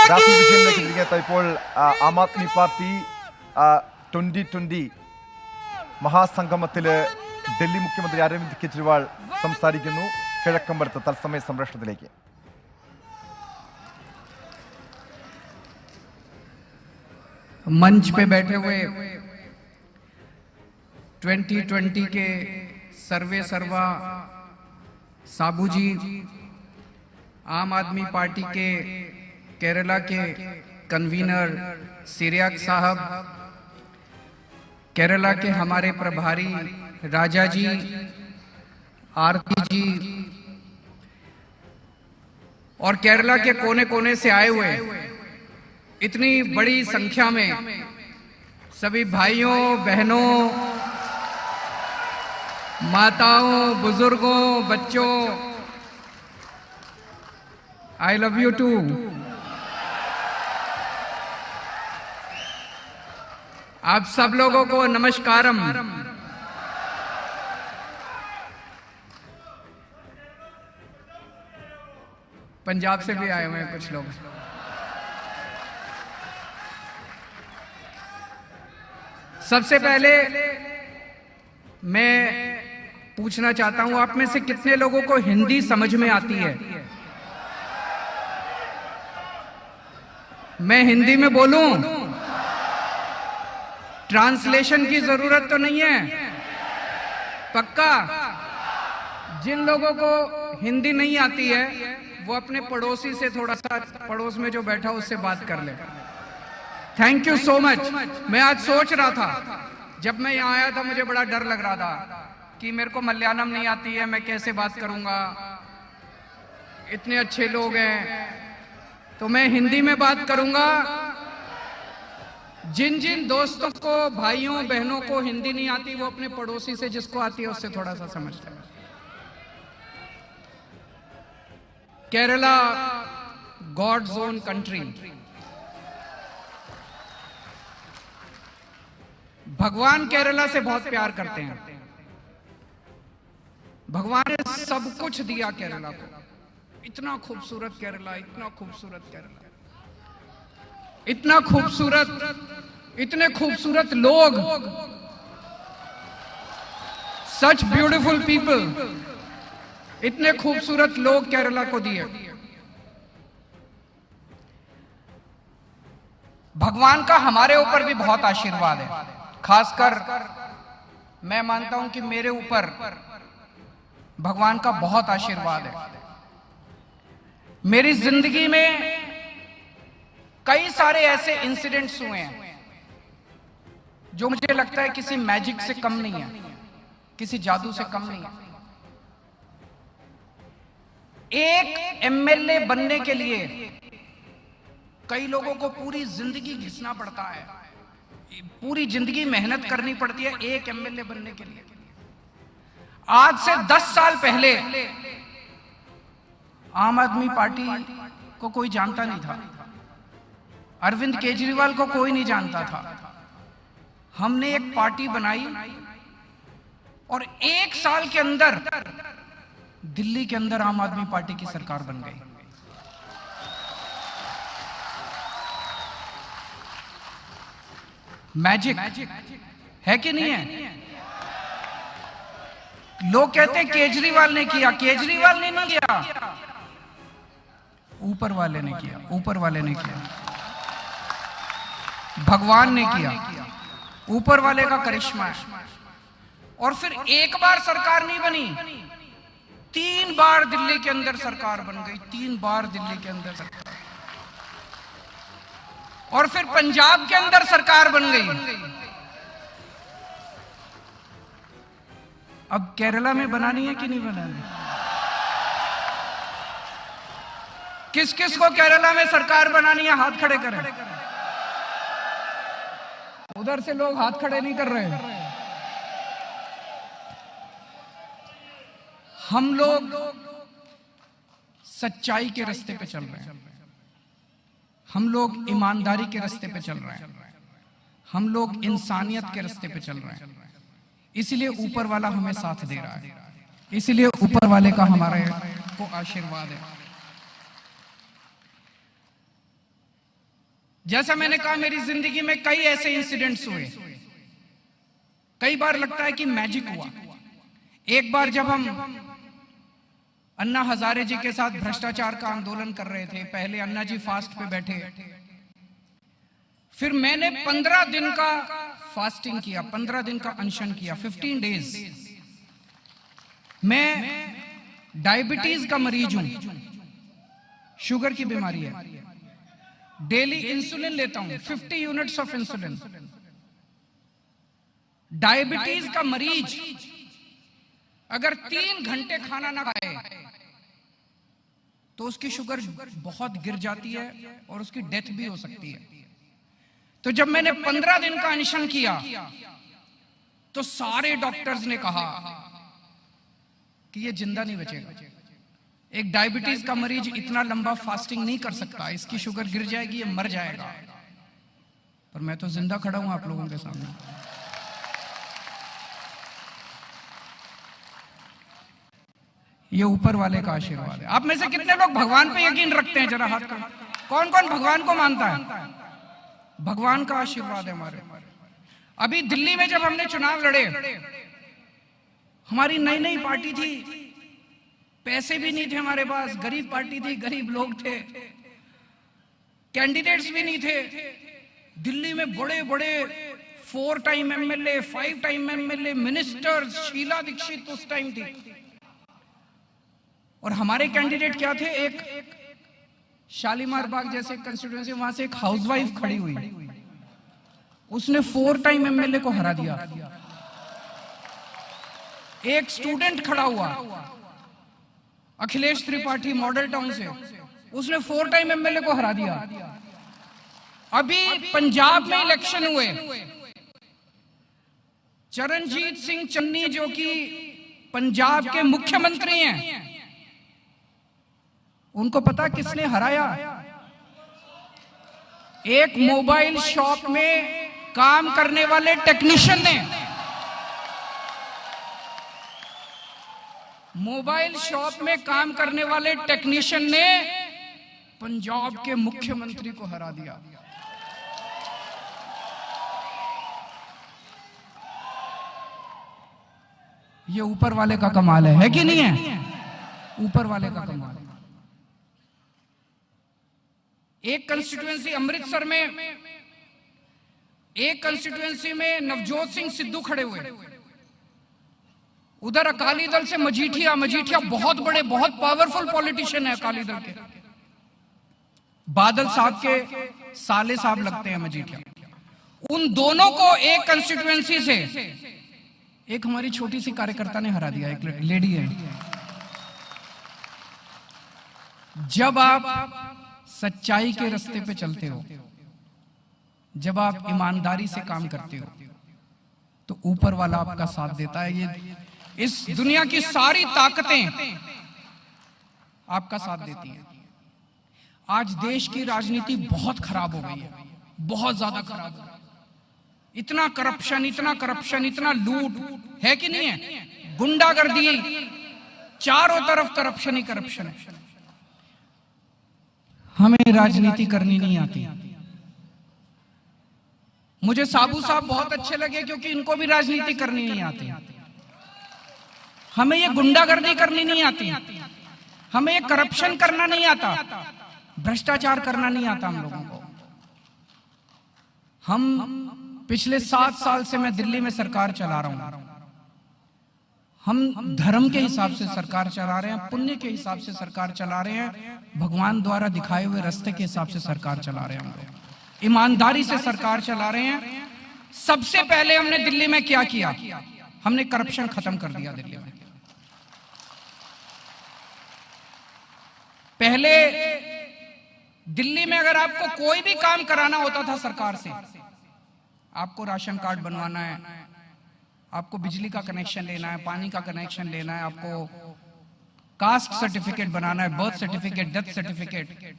രാഹുൽ വിജയനിലേക്ക് തിരികെത്താം. ഇപ്പോൾ ആം ആദ്മി പാർട്ടി 2020 മഹാസംഗമത്തിൽ ഡൽഹി മുഖ്യമന്ത്രി അരവിന്ദ് കെജ്രിവാൾ സംസാരിക്കുന്നു. കിഴക്കമ്പലത്ത് തത്സമയ സംപ്രേഷണത്തിലേക്ക്. मंच पे बैठे हुए 2020 के सर्वे सर्वा साबू जी, आम आदमी पार्टी के केरला के कन्वीनर सिरियाक साहब, केरला के हमारे प्रभारी राजा जी, आरती जी और केरला के कोने कोने से आए हुए इतनी बड़ी संख्या में सभी भाइयों बहनों, माताओं, बुजुर्गों, बच्चों, आई लव यू टू। आप सब लोगों को नमस्कारम। पंजाब से भी आए हुए हैं कुछ लोग। सबसे पहले मैं पूछना चाहता हूं, आप में से कितने लोगों को हिंदी समझ में आती है? मैं हिंदी में बोलूं? ट्रांसलेशन की जरूरत तो नहीं है? पक्का? जिन लोगों को हिंदी नहीं आती है वो अपने पड़ोसी से थोड़ा सा, पड़ोस में जो बैठा उससे बात कर ले। Thank you so much. मैं आज सोच रहा था, जब मैं यहाँ आया था मुझे बड़ा डर लग रहा था कि मेरे को मलयालम नहीं आती है, मैं कैसे बात करूंगा, इतने अच्छे लोग हैं। तो मैं हिंदी में बात करूंगा। जिन जिन दोस्तों को, भाइयों बहनों को हिंदी नहीं आती वो अपने पड़ोसी से, जिसको आती है उससे थोड़ा सा समझ लें। Kerala God's own country. भगवान केरला से बहुत प्यार करते हैं। भगवान ने सब कुछ दिया केरला को। इतना खूबसूरत केरला, इतना खूबसूरत केरला, इतना खूबसूरत, इतने खूबसूरत लोग, सच ब्यूटीफुल पीपल, इतने खूबसूरत लोग केरला को दिए। भगवान का हमारे ऊपर भी बहुत आशीर्वाद है। खासकर मैं मानता हूं कि मेरे ऊपर भगवान का बहुत आशीर्वाद है। मेरी जिंदगी में कई सारे ऐसे इंसिडेंट्स हुए हैं जो मुझे लगता है किसी मैजिक से कम नहीं है, किसी जादू से कम नहीं है। एक एमएलए बनने के लिए कई लोगों को पूरी जिंदगी घिसना पड़ता है, पूरी जिंदगी मेहनत करनी पड़ती है एक एमएलए बनने के लिए। आज से 10 साल पहले आम आदमी पार्टी को कोई जानता नहीं था, अरविंद केजरीवाल को कोई नहीं जानता था। हमने एक पार्टी बनाई और 1 साल के अंदर दिल्ली के अंदर आम आदमी पार्टी की सरकार बन गई। मैजिक है कि नहीं है? लोग कहते हैं केजरीवाल ने किया, केजरीवाल ने नहीं किया, ऊपर वाले ने किया, ऊपर वाले ने किया, भगवान ने किया, ऊपर वाले का करिश्मा है। और फिर एक बार सरकार नहीं बनी, 3 बार दिल्ली के अंदर सरकार बन गई, 3 बार दिल्ली के अंदर सरकार, और फिर पंजाब के अंदर सरकार बन गई। अब केरला में बनानी है कि नहीं बनानी? किस किस को केरला में सरकार बनानी है? हाथ खड़े करें। उधर से लोग हाथ खड़े नहीं कर रहे। हम लोग सच्चाई के रास्ते पे चल रहे हैं, हम लोग ईमानदारी के रास्ते पे चल रहे हैं, हम लोग इंसानियत के रास्ते पे चल रहे हैं। इसलिए ऊपर वाला हमें साथ दे रहा है, इसलिए ऊपर वाले का हमारे को आशीर्वाद है। जैसा मैंने कहा, मेरी जिंदगी में कई ऐसे इंसिडेंट्स हुए, कई बार लगता है कि मैजिक हुआ। एक बार जब हम अन्ना हजारे जी के साथ भ्रष्टाचार का आंदोलन कर रहे थे, पहले अन्ना जी फास्ट पे बैठे, फिर मैंने 15 दिन का फास्टिंग किया, 15 दिन का अनशन किया, 15 डेज। मैं डायबिटीज का मरीज हूं, शुगर की बीमारी है, डेली इंसुलिन लेता हूं, 50 यूनिट्स ऑफ इंसुलिन। डायबिटीज का मरीज अगर 3 घंटे खाना ना खाए तो उसकी शुगर बहुत गिर जाती है और उसकी डेथ भी हो सकती है। तो जब मैंने 15 दिन का अनशन किया तो सारे डॉक्टर्स ने कहा कि ये जिंदा नहीं बचेगा, एक डायबिटीज का मरीज इतना लंबा फास्टिंग नहीं कर सकता, इसकी शुगर गिर जाएगी, ये मर जाएगा। पर मैं तो जिंदा खड़ा हूं आप लोगों के सामने। ये ऊपर वाले का आशीर्वाद है। आप में से कितने लोग भगवान पे यकीन रखते हैं? जरा हाथ कर। कौन कौन भगवान को मानता है? भगवान का आशीर्वाद है हमारे। अभी दिल्ली में जब हमने चुनाव लड़े, हमारी नई नई पार्टी थी, पैसे भी नहीं थे हमारे पास, गरीब पार्टी थी, गरीब लोग थे, कैंडिडेट्स भी नहीं थे। दिल्ली में बड़े बड़े 4 time MLA, 5 time MLA, ministers, Sheila Dikshit उस टाइम थी। और हमारे कैंडिडेट क्या थे? एक शालीमार बाग जैसे कंस्टिट्यूएंसी, वहां से एक हाउसवाइफ खड़ी हुई, उसने 4 टाइम एमएलए को हरा दिया। एक स्टूडेंट खड़ा हुआ, अखिलेश त्रिपाठी, मॉडल टाउन से, उसने 4 टाइम एमएलए को हरा दिया। अभी पंजाब में इलेक्शन हुए, चरणजीत सिंह चन्नी जो कि पंजाब के मुख्यमंत्री हैं, उनको पता किसने हराया? एक मोबाइल शॉप में काम करने वाले टेक्नीशियन ने। मोबाइल शॉप में काम करने वाले टेक्नीशियन ने पंजाब के मुख्यमंत्री को हरा दिया। ये ऊपर वाले का कमाल है कि नहीं है? ऊपर वाले का कमाल है। एक कंस्टिट्यूएंसी अमृतसर में, एक कंस्टिट्यूएंसी में नवजोत सिंह सिद्धू खड़े हुए, उधर अकाली दल से मजीठिया बहुत बड़े, बहुत पावरफुल पॉलिटिशियन है अकाली दल के, बादल साहब के साले साहब लगते हैं मजीठिया। उन दोनों को एक कंस्टिट्यूएंसी से एक हमारी छोटी सी कार्यकर्ता ने हरा दिया, एक लेडी है। जब आप सच्चाई के रास्ते पे चलते हो, जब आप ईमानदारी से काम करते हो, तो ऊपर वाला आपका साथ देता है। ये इस दुनिया की सारी ताकतें आपका साथ देती हैं। आज देश की राजनीति बहुत खराब हो गई है, बहुत ज्यादा खराब हो गई। इतना करप्शन, इतना करप्शन, इतना लूट है कि नहीं है? गुंडागर्दी, चारों तरफ करप्शन ही करप्शन है। हमें राजनीति करनी नहीं आती। मुझे साबू साहब बहुत अच्छे लगे क्योंकि इनको भी राजनीति करनी नहीं आती। हमें ये गुंडागर्दी करनी नहीं आती, हमें ये करप्शन करना नहीं आता, भ्रष्टाचार करना नहीं आता हम लोगों को। हम पिछले 7 साल से मैं दिल्ली में सरकार चला रहा हूं। हम धर्म के हिसाब से सरकार चला रहे हैं, पुण्य के हिसाब से सरकार चला रहे हैं, भगवान द्वारा दिखाए हुए रास्ते के हिसाब से सरकार चला रहे हैं हम लोग, ईमानदारी से सरकार चला रहे हैं। सबसे पहले हमने दिल्ली में क्या किया? हमने करप्शन खत्म कर दिया दिल्ली में। पहले दिल्ली में अगर आपको कोई भी काम कराना होता था सरकार से, आपको राशन कार्ड बनवाना है, आपको बिजली का कनेक्शन लेना है, पानी का कनेक्शन लेना है, आपको कास्ट सर्टिफिकेट बनाना है, बर्थ सर्टिफिकेट, डेथ सर्टिफिकेट,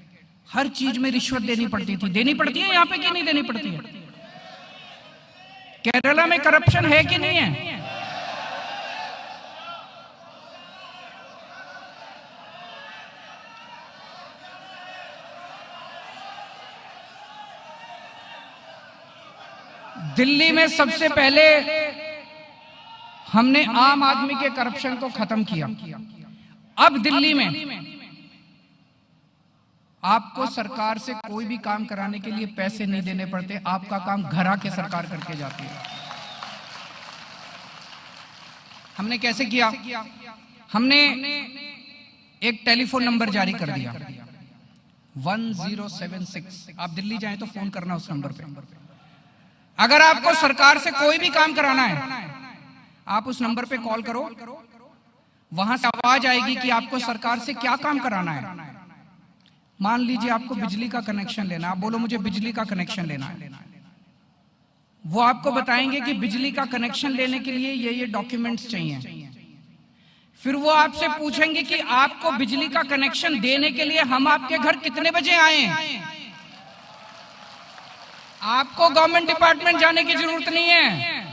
हर चीज में रिश्वत देनी पड़ती थी। देनी पड़ती है यहाँ पे कि नहीं देनी पड़ती है? केरला में करप्शन है कि नहीं है? दिल्ली में सबसे पहले हमने आम आदमी के करप्शन को खत्म किया। अब दिल्ली में आपको सरकार से कोई भी काम कराने के लिए पैसे नहीं देने पड़ते, आपका काम घर आके सरकार करके जाती है। हमने कैसे किया? हमने एक टेलीफोन नंबर जारी कर दिया 1076। आप दिल्ली जाएं तो फोन करना उस नंबर पे। अगर आपको सरकार से कोई भी काम कराना है, आप उस नंबर पे कॉल करो, वहां से आवाज आएगी कि आपको सरकार से क्या काम कराना है। मान लीजिए आपको बिजली का कनेक्शन लेना है, आप बोलो मुझे बिजली का कनेक्शन लेना है। वो आपको बताएंगे कि बिजली का कनेक्शन लेने के लिए ये डॉक्यूमेंट्स चाहिए। फिर वो आपसे पूछेंगे कि आपको बिजली का कनेक्शन देने के लिए हम आपके घर कितने बजे आए। आपको गवर्नमेंट डिपार्टमेंट जाने की जरूरत नहीं है,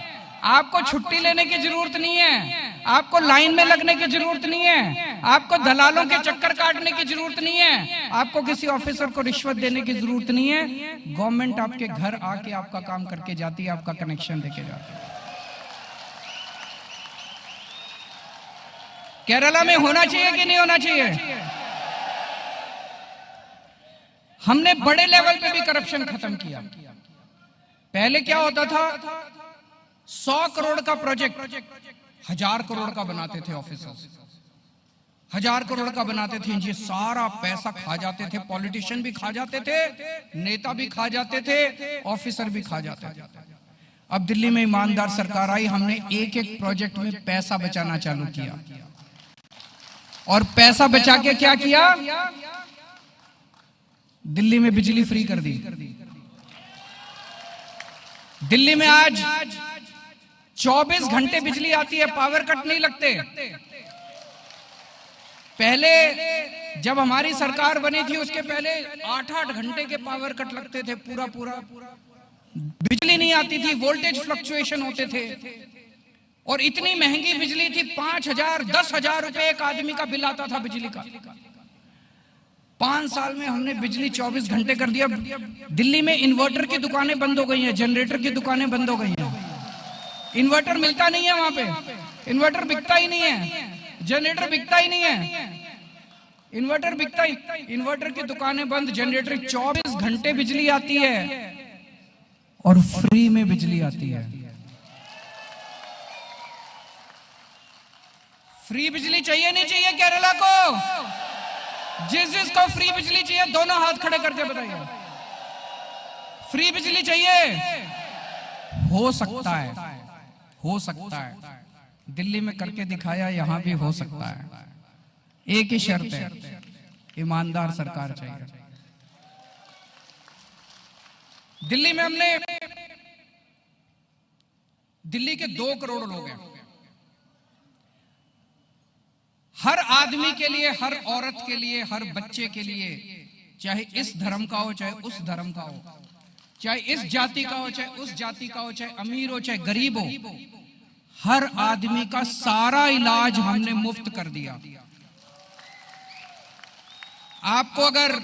आपको छुट्टी लेने की जरूरत नहीं है, आपको लाइन में लगने की जरूरत नहीं है, आपको दलालों के चक्कर काटने की जरूरत नहीं है, आपको किसी ऑफिसर को रिश्वत देने की जरूरत नहीं है। गवर्नमेंट आपके घर आके आपका काम करके जाती है, आपका कनेक्शन देके जाती है। केरला में होना चाहिए कि नहीं होना चाहिए? हमने बड़े लेवल पे भी करप्शन खत्म किया। पहले क्या होता था, 100 करोड़ का प्रोजेक्ट 1000 करोड़ का बनाते थे ऑफिसर्स, 1000 करोड़ का बनाते थे। ये सारा पैसा खा जाते थे, पॉलिटिशियन भी खा जाते थे, नेता भी खा जाते थे, ऑफिसर भी खा जाते थे। अब दिल्ली में ईमानदार सरकार आई, हमने एक एक प्रोजेक्ट में पैसा बचाना चालू किया। और पैसा बचा के क्या किया? दिल्ली में बिजली फ्री कर दी। दिल्ली में आज 24 घंटे बिजली आती है, पावर कट नहीं लगते। पहले जब हमारी सरकार बनी थी उसके पहले 8-8 घंटे के पावर कट लगते थे, पूरा बिजली नहीं आती थी, वोल्टेज फ्लक्चुएशन होते थे। और इतनी महंगी बिजली थी, 5000 10,000 रुपए एक आदमी का बिल आता था बिजली का। 5 साल में हमने बिजली 24 घंटे कर दिया। दिल्ली में इन्वर्टर की दुकानें बंद हो गई हैं, जनरेटर की दुकानें बंद हो गई हैं। इन्वर्टर मिलता नहीं है वहां पे, इन्वर्टर बिकता ही नहीं है, जनरेटर बिकता ही नहीं है, इन्वर्टर की दुकानें बंद, जनरेटर 24 घंटे बिजली आती है और फ्री में बिजली आती है। फ्री बिजली चाहिए नहीं चाहिए केरला को? जिसको फ्री बिजली चाहिए दोनों हाथ खड़े करके बताइए। फ्री बिजली चाहिए? हो सकता है, हो सकता है। दिल्ली में करके दिखाया, यहां भी हो सकता है। एक ही शर्त है, ईमानदार सरकार चाहिए। दिल्ली में हमने, दिल्ली के 2 करोड़ लोग हैं। हर आदमी के लिए, हर औरत के लिए, हर बच्चे के लिए, चाहे इस धर्म का हो चाहे उस धर्म का हो, चाहे इस जाति का हो चाहे उस जाति का हो, चाहे अमीर हो चाहे गरीब हो, हर आदमी का सारा इलाज हमने मुफ्त कर दिया। आपको अगर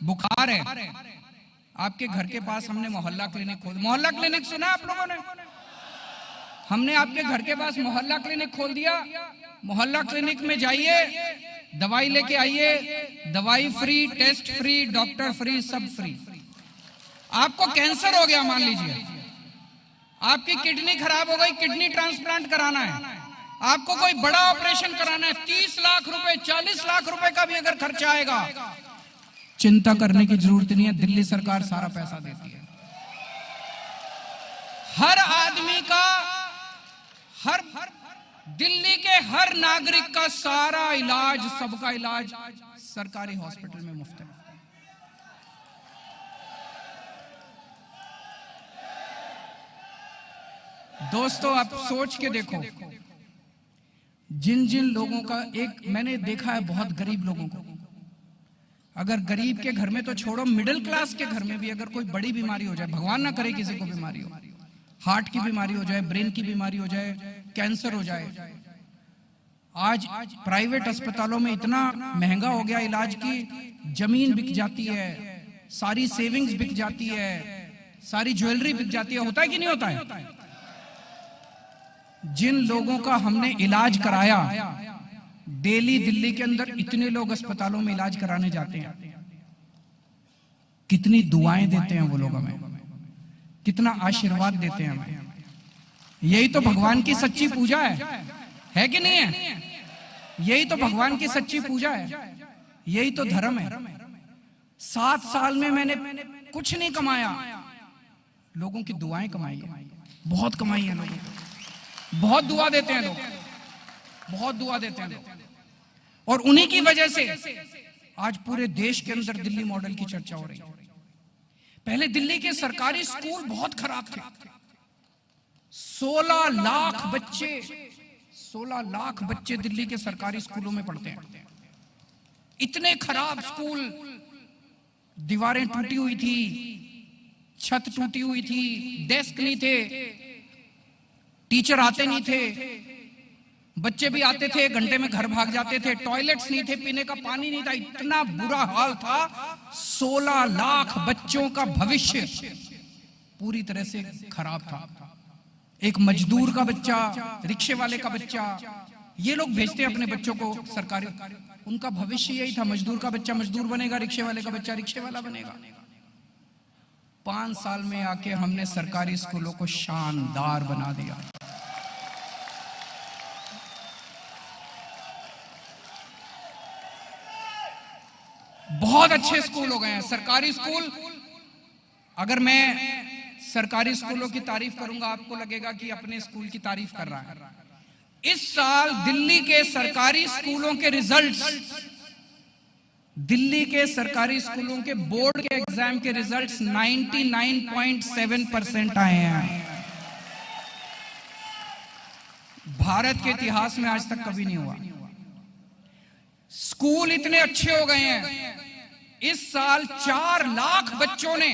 बुखार है, आपके घर के पास हमने मोहल्ला क्लिनिक खोल, मोहल्ला क्लिनिक सुना आप लोगों ने? हमने आपके घर के पास मोहल्ला क्लिनिक खोल दिया। मोहल्ला क्लिनिक में जाइए, दवाई लेके आइए, दवाई free, test free, doctor free, सब फ्री। आपको कैंसर हो गया मान लीजिए, आपकी किडनी खराब हो गई, किडनी ट्रांसप्लांट कराना है, आपको कोई बड़ा ऑपरेशन कराना है, 30 लाख रुपए 40 लाख रुपए का भी अगर खर्चा आएगा, चिंता करने की जरूरत नहीं है, दिल्ली सरकार सारा पैसा देती है। हर आदमी का, हर दिल्ली के हर नागरिक का सारा इलाज, सबका इलाज सरकारी हॉस्पिटल में मुफ्त है। दोस्तों आप सोच के देखो, जिन जिन लोगों का, एक मैंने देखा है बहुत गरीब लोगों को, अगर गरीब के घर में तो छोड़ो, मिडिल क्लास के घर में भी अगर कोई बड़ी बीमारी हो जाए, भगवान ना करे किसी को बीमारी हो, हार्ट की बीमारी हो जाए, ब्रेन की बीमारी हो जाए, कैंसर हो जाए, आज प्राइवेट अस्पतालों में इतना महंगा हो गया इलाज की जमीन बिक जाती है, सारी सेविंग्स बिक जाती है, सारी ज्वेलरी बिक जाती है, होता है कि नहीं होता है? जिन लोगों का हमने इलाज कराया, डेली दिल्ली के अंदर इतने लोग अस्पतालों में इलाज कराने जाते हैं, कितनी दुआएं देते हैं वो लोग हमें, कितना आशीर्वाद देते हैं हमें। यही तो भगवान की सच्ची पूजा है कि नहीं है? यही तो भगवान की सच्ची पूजा है, यही तो धर्म है। 7 साल में मैंने कुछ नहीं कमाया, लोगों की दुआएं कमाई है, बहुत कमाई है लोगों को, बहुत दुआ देते हैं लोग, बहुत दुआ देते हैं लोग। और उन्हीं की वजह से आज पूरे देश के अंदर दिल्ली मॉडल की चर्चा हो रही है। पहले दिल्ली के सरकारी स्कूल बहुत खराब थे। 16 लाख बच्चे दिल्ली के सरकारी स्कूलों में पढ़ते हैं। इतने खराब स्कूल, दीवारें टूटी हुई थी, छत टूटी हुई थी, डेस्क नहीं थे, टीचर आते नहीं थे, बच्चे भी आते थे 1 घंटे में घर भाग जाते थे, टॉयलेट्स नहीं थे, पीने का पानी नहीं था, इतना बुरा हाल था। 16 लाख बच्चों का भविष्य पूरी तरह से खराब था। एक मजदूर का बच्चा, रिक्शे वाले का बच्चा, ये लोग भेजते हैं अपने बच्चों को सरकारी, उनका भविष्य यही था, मजदूर का बच्चा मजदूर बनेगा, रिक्शे वाले का बच्चा रिक्शे वाला बनेगा। 5 साल में आके हमने सरकारी स्कूलों को शानदार बना दिया। बहुत अच्छे स्कूल हो गए हैं सरकारी स्कूल। अगर मैं सरकारी स्कूलों की तारीफ करूंगा, आपको लगेगा कि अपने स्कूल की तारीफ कर रहा है। इस साल दिल्ली के सरकारी स्कूलों के रिजल्ट्स, दिल्ली के सरकारी स्कूलों के बोर्ड के एग्जाम के रिजल्ट्स 99.7% आए हैं। भारत के इतिहास में आज तक कभी नहीं हुआ। स्कूल इतने अच्छे हो गए हैं, इस साल 4 लाख बच्चों ने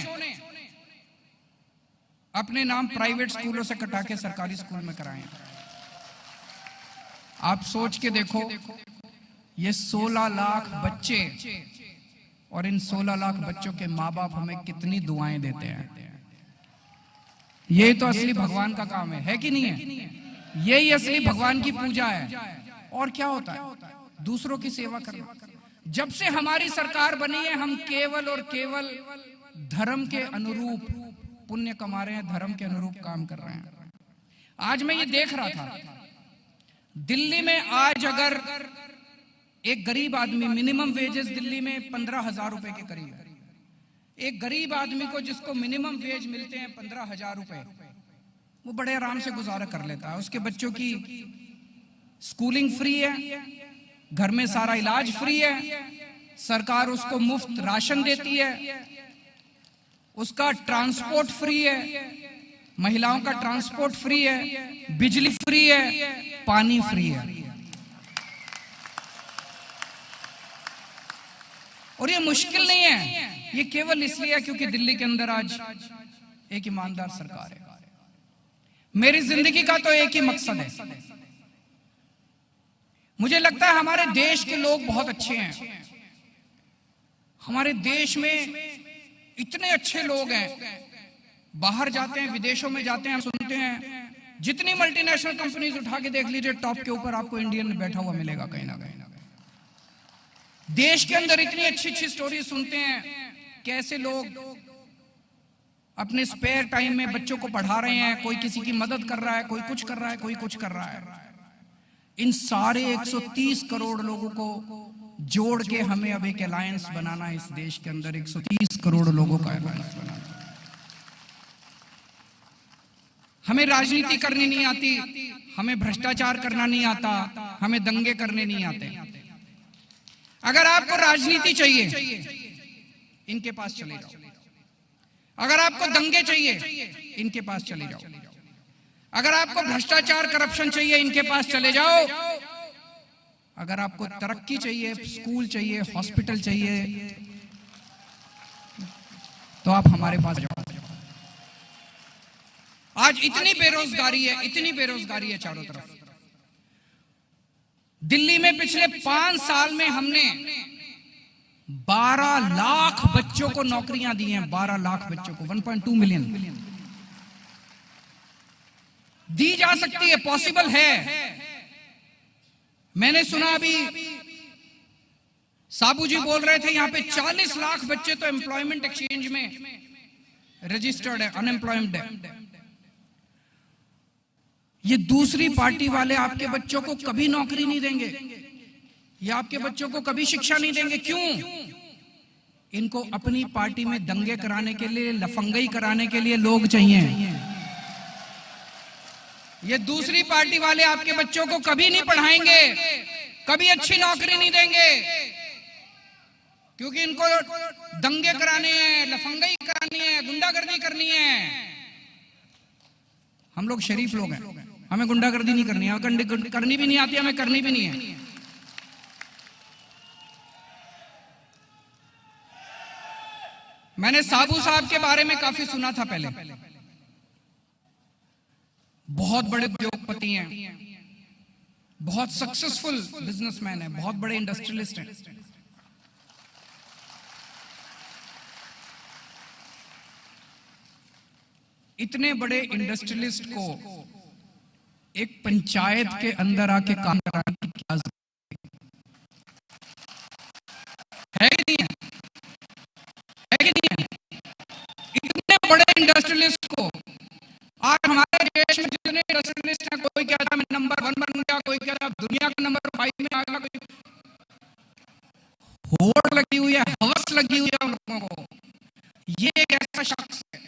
अपने नाम प्राइवेट स्कूलों से कटा के सरकारी स्कूल में कराए हैं। आप सोच के देखो, ये 16 लाख बच्चे और इन 16 लाख बच्चों के माँ बाप हमें कितनी दुआएं देते हैं। ये तो असली भगवान का काम है कि नहीं है? यही असली भगवान की पूजा है। और क्या होता है? दूसरों की सेवा करना। जब से हमारी सरकार बनी है, हम केवल और केवल धर्म के अनुरूप पुण्य कमा रहे हैं, धर्म के अनुरूप काम कर रहे हैं। आज मैं ये देख रहा था, दिल्ली में आज अगर एक गरीब आदमी, मिनिमम वेजेस दिल्ली में 15,000 रुपए के करीब है। एक गरीब आदमी को जिसको मिनिमम वेज मिलते हैं 15,000 रुपए, वो बड़े आराम से गुजारा कर लेता है। उसके बच्चों की स्कूलिंग फ्री है, घर में सारा इलाज फ्री है, सरकार उसको मुफ्त राशन देती है, उसका ट्रांसपोर्ट फ्री है, महिलाओं का ट्रांसपोर्ट फ्री है, बिजली फ्री है, पानी फ्री है। और ये मुश्किल नहीं है, ये केवल इसलिए है क्योंकि दिल्ली के अंदर आज एक ईमानदार सरकार है। मेरी जिंदगी का तो एक ही मकसद है। मुझे लगता है हमारे देश के लोग बहुत अच्छे हैं। हमारे देश में इतने अच्छे लोग हैं, बाहर जाते हैं, विदेशों में जाते हैं, हम सुनते हैं, जितनी मल्टीनेशनल कंपनीज उठा के देख लीजिए, टॉप के ऊपर आपको इंडियन बैठा हुआ मिलेगा कहीं ना कहीं। देश के अंदर इतनी अच्छी अच्छी स्टोरी सुनते हैं, कैसे लोग अपने स्पेयर टाइम में बच्चों को पढ़ा रहे हैं, कोई किसी की मदद कर रहा है, कोई कुछ कर रहा है, कोई कुछ कर रहा है। इन सारे 130 करोड़ लोगों को जोड़ के हमें अब एक अलायंस बनाना है। इस देश के अंदर 130 करोड़ लोगों का अलायंस बनाना। हमें राजनीति करनी नहीं आती, हमें भ्रष्टाचार करना नहीं आता, हमें दंगे करने नहीं आते। अगर आपको राजनीति चाहिए, इनके पास चले जाओ। अगर आपको दंगे चाहिए, इनके पास चले जाओ। अगर आपको भ्रष्टाचार करप्शन चाहिए, इनके पास चले जाओ। अगर आपको तरक्की चाहिए, स्कूल चाहिए, हॉस्पिटल चाहिए, तो आप हमारे पास जाओ। आज इतनी बेरोजगारी है, इतनी बेरोजगारी है चारों तरफ। दिल्ली में पिछले 5 साल में हमने 12 लाख बच्चों को नौकरियां दी हैं, 12 लाख बच्चों को, 1.2 मिलियन दी जा सकती है, पॉसिबल है। मैंने सुना अभी साबू जी बोल रहे थे यहां पे 40 लाख बच्चे तो एम्प्लॉयमेंट एक्सचेंज में रजिस्टर्ड है, अनएम्प्लॉयमेंट है। ये दूसरी पार्टी वाले आपके बच्चों को कभी नौकरी नहीं देंगे, ये आपके बच्चों को कभी शिक्षा नहीं देंगे। क्यों? इनको अपनी पार्टी में दंगे कराने के लिए, लफंगई कराने के लिए लोग चाहिए। ये दूसरी पार्टी वाले आपके बच्चों को कभी नहीं पढ़ाएंगे, कभी अच्छी नौकरी नहीं देंगे, क्योंकि इनको दंगे कराने हैं, लफंगई करानी है, गुंडागर्दी करनी है। हम लोग शरीफ लोग हैं, हमें गुंडागर्दी नहीं करनी है, करनी भी नहीं आती, हमें करनी भी नहीं है। मैंने साबू साहब के बारे में काफी सुना था पहले, बहुत बड़े उद्योगपति हैं, बहुत सक्सेसफुल बिजनेसमैन है, बहुत बड़े इंडस्ट्रियलिस्ट हैं। इतने बड़े इंडस्ट्रियलिस्ट को एक पंचायत के अंदर आके काम कराने की क्या जरूरत है कि नहीं है? है कि नहीं है? इतने बड़े इंडस्ट्रियलिस्ट को आज हमारे देश में जितने इंडस्ट्रियलिस्ट हैं, कोई कहता है नंबर 1 बन गया, कोई कहता है दुनिया का नंबर 5 में आ गया, कोई होड़ लगी हुई है, हवस लगी हुई है उन लोगों को। ये एक ऐसा शख्स है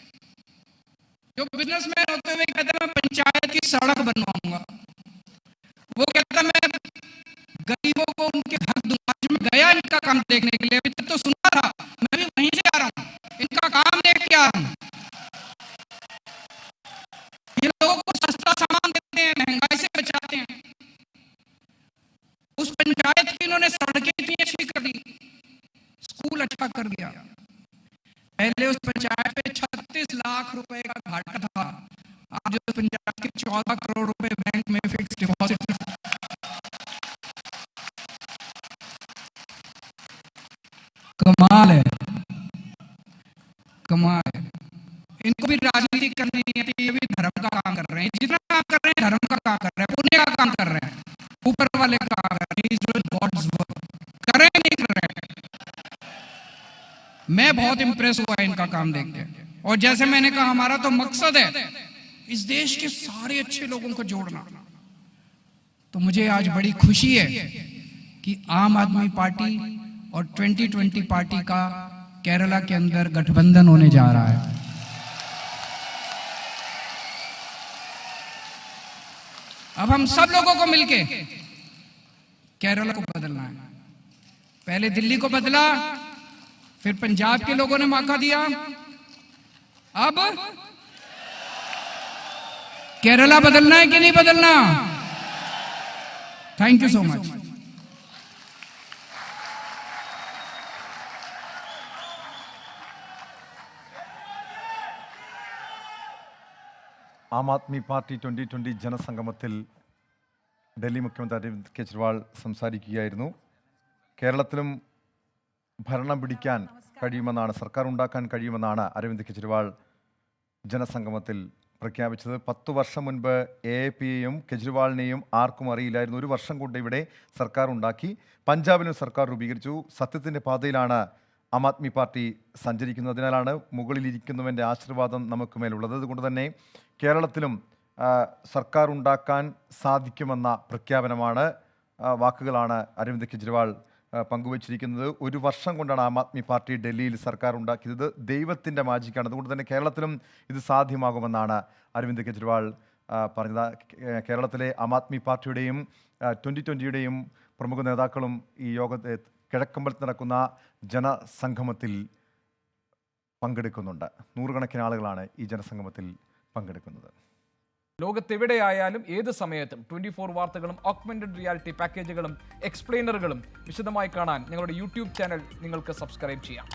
जो बिजनेसमैन होते हुए कहता है मैं पंचायत की सड़क बनवाऊंगा, वो कहता मैं गरीबों को उनके घर दूंगा। आज मैं गया इनका काम देखने के लिए, अभी तक तो सुना था, मैं भी वहीं से आ रहा हूं, इनका काम देख के आ रहा हूं। ये लोगों को सस्ता सामान देते हैं, महंगाई से बचाते हैं। उस पंचायत की इन्होंने सड़कें इतनी अच्छी कर दी, स्कूल अच्छा कर दिया। पहले उस पंचायत पे 36 लाख रुपए का घाटा था, आज उस पंचायत के 14 करोड़ रुपए बैंक में फिक्स डिपॉजिट। कमाल है, कमाल है। इनको भी राजनीति करनी नहीं आती, ये भी धर्म का काम कर रहे हैं। जितना काम कर रहे हैं धर्म का काम कर रहे हैं, पुण्य का काम कर रहे हैं, ऊपर वाले का काम कर रहे हैं, गॉड्स वर्क कर रहे हैं, नहीं कर रहे हैं। मैं बहुत इंप्रेस हुआ इनका काम देख के, और जैसे मैंने कहा हमारा तो मकसद है इस देश के सारे अच्छे लोगों को जोड़ना। तो मुझे आज बड़ी खुशी है कि आम आदमी पार्टी और 2020 पार्टी का केरला के अंदर गठबंधन होने जा रहा है। अब हम सब लोगों को मिलके केरला को बदलना है। पहले दिल्ली को बदला, फिर पंजाब के लोगों ने मौका दिया, अब केरला बदलना है कि नहीं बदलना? Thank you so much. Aam Aadmi party 2020 ജനസംഗമത്തിൽ ഡൽഹി മുഖ്യമന്ത്രി അരവിന്ദ് കെജ്രിവാൾ സംസാരിക്കുകയായിരുന്നു. കേരളത്തിലും ഭരണം പിടിക്കാൻ കഴിയുമെന്നാണ്, സർക്കാർ ഉണ്ടാക്കാൻ കഴിയുമെന്നാണ് അരവിന്ദ് കെജ്രിവാൾ ജനസംഗമത്തിൽ പ്രഖ്യാപിച്ചത്. 10 വർഷം മുൻപ് AAPയെയും കെജ്രിവാളിനെയും ആർക്കും അറിയില്ലായിരുന്നു. 1 വർഷം കൊണ്ട് ഇവിടെ സർക്കാർ ഉണ്ടാക്കി, പഞ്ചാബിലും സർക്കാർ രൂപീകരിച്ചു. സത്യത്തിൻ്റെ പാതയിലാണ് ആം ആദ്മി പാർട്ടി സഞ്ചരിക്കുന്നത്. അതിനാലാണ് മുകളിലിരിക്കുന്നവൻ്റെ ആശീർവാദം നമുക്ക് മേലുള്ളത്. അതുകൊണ്ട് തന്നെ കേരളത്തിലും സർക്കാർ ഉണ്ടാക്കാൻ സാധിക്കുമെന്ന പ്രഖ്യാപനമാണ്, വാക്കുകളാണ് അരവിന്ദ് കെജ്രിവാൾ പങ്കുവച്ചിരിക്കുന്നത്. 1 വർഷം കൊണ്ടാണ് ആം ആദ്മി പാർട്ടി ഡൽഹിയിൽ സർക്കാർ ഉണ്ടാക്കിയത്. ദൈവത്തിൻ്റെ മാജിക്കാണ്. അതുകൊണ്ട് തന്നെ കേരളത്തിലും ഇത് സാധ്യമാകുമെന്നാണ് അരവിന്ദ് കെജ്രിവാൾ പറഞ്ഞത്. കേരളത്തിലെ ആം ആദ്മി പാർട്ടിയുടെയും 2020യുടെയും പ്രമുഖ നേതാക്കളും ഈ യോഗത്തെ കിഴക്കമ്പലത്ത് നടക്കുന്ന ജനസംഗമത്തിൽ പങ്കെടുക്കുന്നുണ്ട്. നൂറുകണക്കിന് ആളുകളാണ് ഈ ജനസംഗമത്തിൽ പങ്കെടുക്കുന്നത്. ലോകത്തെവിടെയായാലും ഏത് സമയത്തും 24 വാർത്തകളും ഓഗ്മെന്റഡ് റിയാലിറ്റി പാക്കേജുകളും എക്സ്പ്ലെയിനറുകളും വിശദമായി കാണാൻ ഞങ്ങളുടെ യൂട്യൂബ് ചാനൽ നിങ്ങൾക്ക് സബ്സ്ക്രൈബ് ചെയ്യാം.